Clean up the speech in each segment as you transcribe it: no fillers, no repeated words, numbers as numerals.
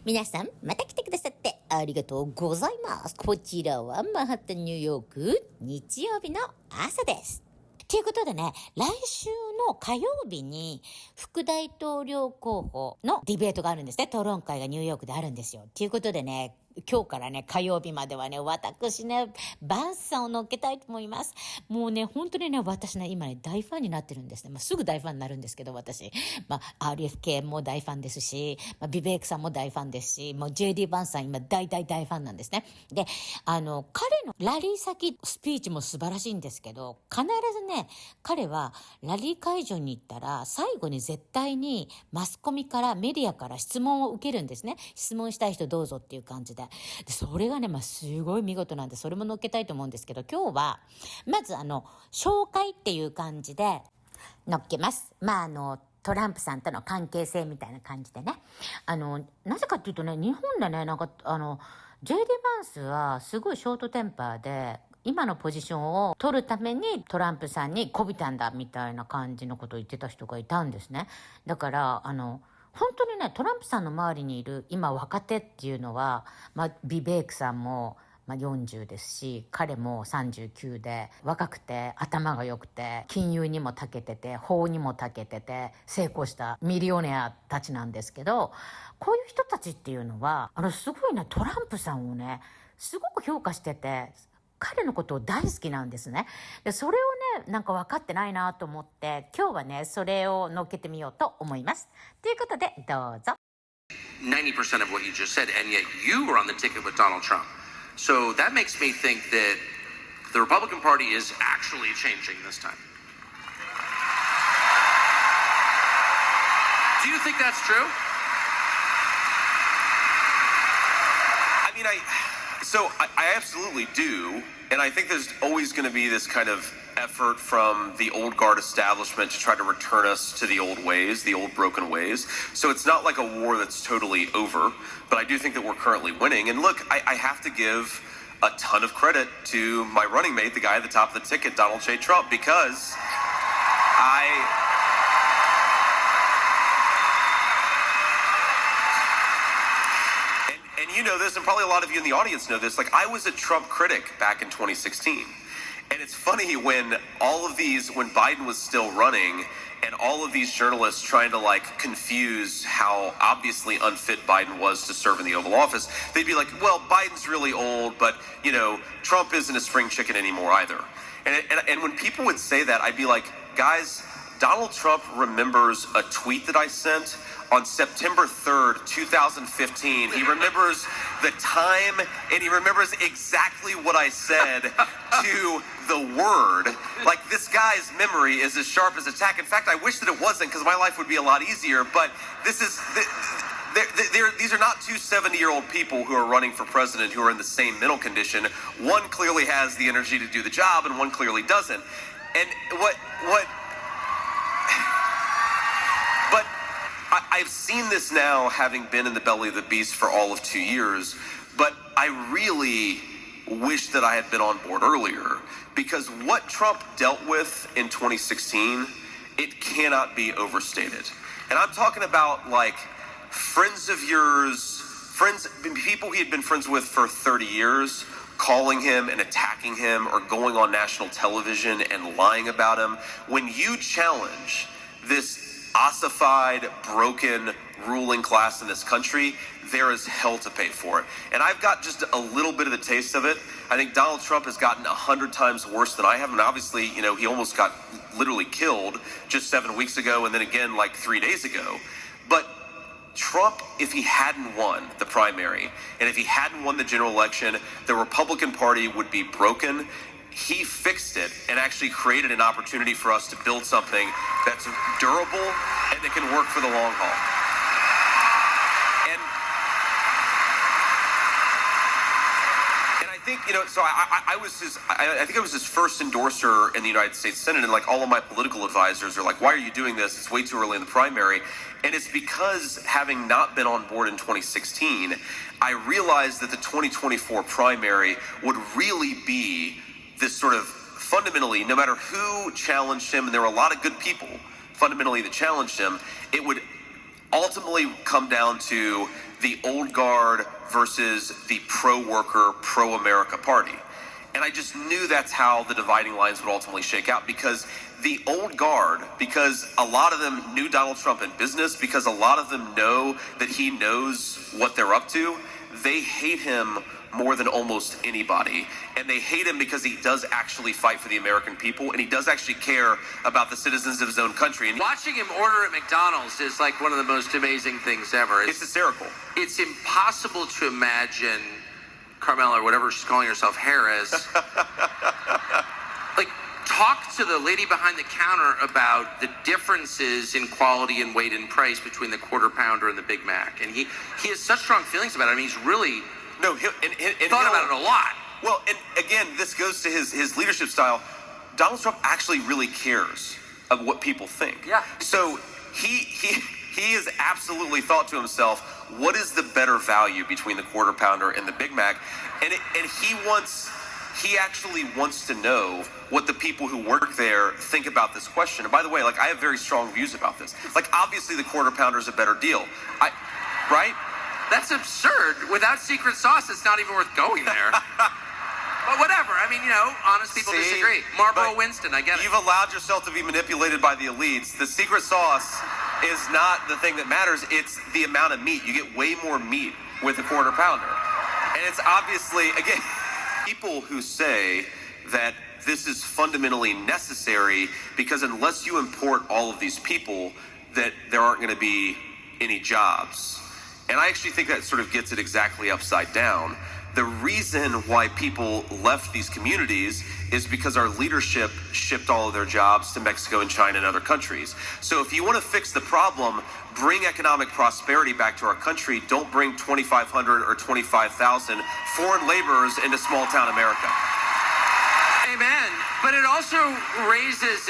皆さん、また来てくださってありがとうございます。こちらはマンハッタンニューヨーク、日曜日の朝です。ということでね、来週の火曜日に副大統領候補のディベートがあるんですね。討論会がニューヨークであるんですよ。ということでね、今日からね、火曜日まではね、私ね、バンスさんを乗っけたいと思います。もうね、本当にね、私ね、今ね、大ファンになってるんですね。すぐ大ファンになるんですけど、私。RFK も大ファンですし、ビベークさんも大ファンですし、もう JD バンスさん今大ファンなんですね。で、彼のラリー先スピーチも素晴らしいんですけど、必ずね、彼はラリー会場に行ったら、最後に絶対にマスコミからメディアから質問を受けるんですね。質問したい人どうぞっていう感じで。それがね、すごい見事なんで、それも載っけたいと思うんですけど、今日は、まず紹介っていう感じで載っけます。トランプさんとの関係性みたいな感じでね。なぜかっていうとね、日本でね、JD バンスはすごいショートテンパーで、今のポジションを取るためにトランプさんに媚びたんだみたいな感じのことを言ってた人がいたんですね。だから、本当にね、トランプさんの周りにいる今若手っていうのは、ビベークさんも、40ですし、彼も39で、若くて、頭が良くて、金融にも長けてて、法にも長けてて、成功したミリオネアたちなんですけど、こういう人たちっていうのは、すごいね、トランプさんをね、すごく評価してて、彼のことを大好きなんですね。で、それをね、分かってないなと思って、今日はね、それを乗っけてみようと思います。ということで、どうぞ。90% of what you just said, and yet you were on the ticket with Donald Trump. So that makes me think that the Republican Party is actually changing this time. Do you think that's true? I absolutely do, and I think there's always going to be this kind of effort from the old guard establishment to try to return us to the old ways, the old broken ways. So it's not like a war that's totally over, but I do think that we're currently winning. And look, I have to give a ton of credit to my running mate, the guy at the top of the ticket, Donald J. Trump, because you know this, and probably a lot of you in the audience know this, I was a Trump critic back in 2016. And it's funny when Biden was still running and all of these journalists trying to confuse how obviously unfit Biden was to serve in the Oval Office, they'd be like, well, Biden's really old, but Trump isn't a spring chicken anymore either. And when people would say that, I'd be like, guys, Donald Trump remembers a tweet that I sent on September 3rd, 2015. He remembers the time, and he remembers exactly what I said to the word. This guy's memory is as sharp as a tack. In fact, I wish that it wasn't, because my life would be a lot easier, but these are not two 70-year-old people who are running for president who are in the same mental condition. One clearly has the energy to do the job, and one clearly doesn't. And I've seen this now, having been in the belly of the beast for all of 2 years, but I really wish that I had been on board earlier, because what Trump dealt with in 2016, it cannot be overstated. And I'm talking about friends of yours, people he had been friends with for 30 years, calling him and attacking him or going on national television and lying about him. When you challenge this ossified, broken ruling class in this country, there is hell to pay for it. And I've got just a little bit of the taste of it. I think Donald Trump has gotten 100 times worse than I have. And obviously, he almost got literally killed just 7 weeks ago and then again 3 days ago. But Trump, if he hadn't won the primary and if he hadn't won the general election, the Republican Party would be broken. He fixed it and actually created an opportunity for us to build something that's durable and that can work for the long haul. And I think, so I think I was his first endorser in the United States Senate, and all of my political advisors are like, why are you doing this? It's way too early in the primary. And it's because, having not been on board in 2016, I realized that the 2024 primary would really be this sort of fundamentally, no matter who challenged him, and there were a lot of good people fundamentally that challenged him, it would ultimately come down to the old guard versus the pro-worker, pro-America party. And I just knew that's how the dividing lines would ultimately shake out, because the old guard, because a lot of them knew Donald Trump in business, because a lot of them know that he knows what they're up to, they hate him more than almost anybody. And they hate him because he does actually fight for the American people, and he does actually care about the citizens of his own country. And Watching him order at McDonald's is like one of the most amazing things ever. it's hysterical. It's impossible to imagine Carmela, or whatever she's calling herself, Harris, like, talk to the lady behind the counter about the differences in quality and weight and price between the Quarter Pounder and the Big Mac. And he has such strong feelings about it. I mean, he's really thought about it a lot. Well, and again, this goes to his leadership style. Donald Trump actually really cares of what people think. Yeah. So he has absolutely thought to himself, what is the better value between the Quarter Pounder and the Big Mac? And he actually wants to know what the people who work there think about this question. And by the way, like, I have very strong views about this. Like, obviously the Quarter Pounder is a better deal. Right? That's absurd. Without secret sauce, it's not even worth going there. But whatever. I mean, honest people disagree. Marlboro Winston, I get it. You've allowed yourself to be manipulated by the elites. The secret sauce is not the thing that matters. It's the amount of meat. You get way more meat with a Quarter Pounder. And it's obviously, again, people who say that this is fundamentally necessary because unless you import all of these people, that there aren't going to be any jobs. And I actually think that sort of gets it exactly upside down. The reason why people left these communities is because our leadership shipped all of their jobs to Mexico and China and other countries. So if you want to fix the problem, bring economic prosperity back to our country. Don't bring 2,500 or 25,000 foreign laborers into small town America. Amen. But it also raises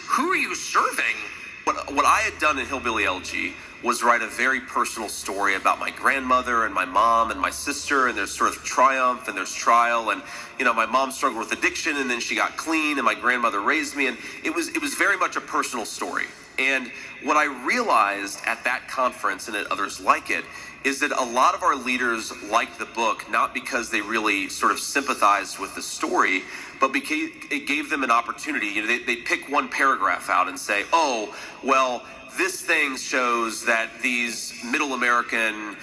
who are you serving? What I had done in Hillbilly LG was write a very personal story about my grandmother and my mom and my sister, and there's sort of triumph and there's trial, and my mom struggled with addiction and then she got clean, and my grandmother raised me, and it was very much a personal story. And what I realized at that conference, and at others like it, is that a lot of our leaders liked the book not because they really sort of sympathized with the story, but because it gave them an opportunity. They pick one paragraph out and say, oh, well, this thing shows that these middle American,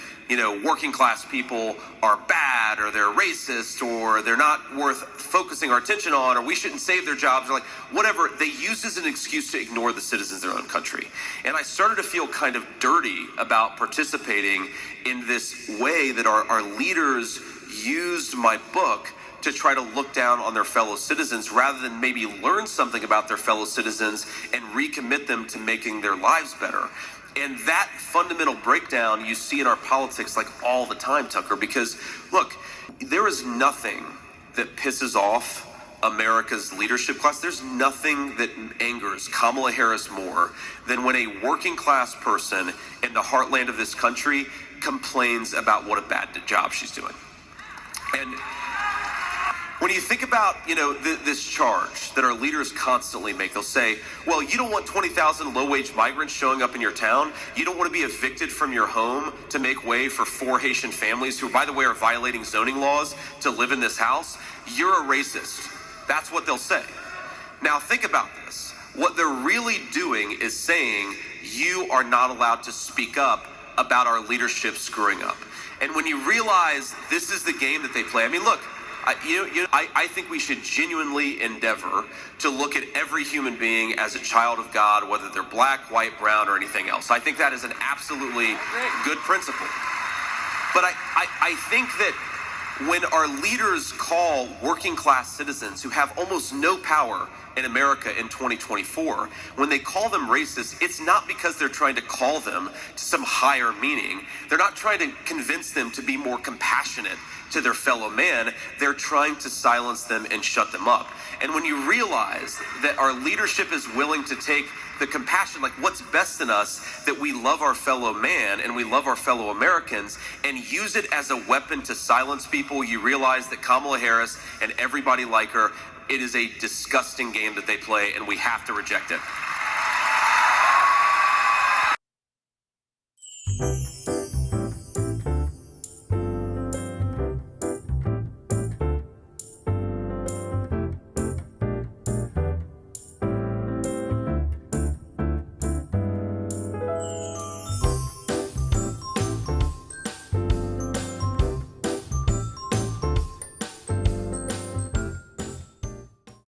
working class people are bad, or they're racist, or they're not worth focusing our attention on, or we shouldn't save their jobs, or like whatever. They use as an excuse to ignore the citizens of their own country. And I started to feel kind of dirty about participating in this way that our leaders used my book to try to look down on their fellow citizens rather than maybe learn something about their fellow citizens and recommit them to making their lives better. And that fundamental breakdown you see in our politics like all the time, Tucker, because look, there is nothing that pisses off America's leadership class. There's nothing that angers Kamala Harris more than when a working class person in the heartland of this country complains about what a bad job she's doing. And when you think about, this charge that our leaders constantly make, they'll say, well, you don't want 20,000 low-wage migrants showing up in your town. You don't want to be evicted from your home to make way for 4 Haitian families who, by the way, are violating zoning laws to live in this house. You're a racist. That's what they'll say. Now, think about this. What they're really doing is saying you are not allowed to speak up about our leadership screwing up. And when you realize this is the game that they play, I mean, look, I think we should genuinely endeavor to look at every human being as a child of God, whether they're black, white, brown, or anything else. I think that is an absolutely good principle. But I think that when our leaders call working class citizens who have almost no power in America in 2024, when they call them racist, it's not because they're trying to call them to some higher meaning. They're not trying to convince them to be more compassionate to their fellow man. They're trying to silence them and shut them up. And when you realize that our leadership is willing to take the compassion, like what's best in us, that we love our fellow man and we love our fellow Americans, and use it as a weapon to silence people, you realize that Kamala Harris and everybody like her, it is a disgusting game that they play, and we have to reject it.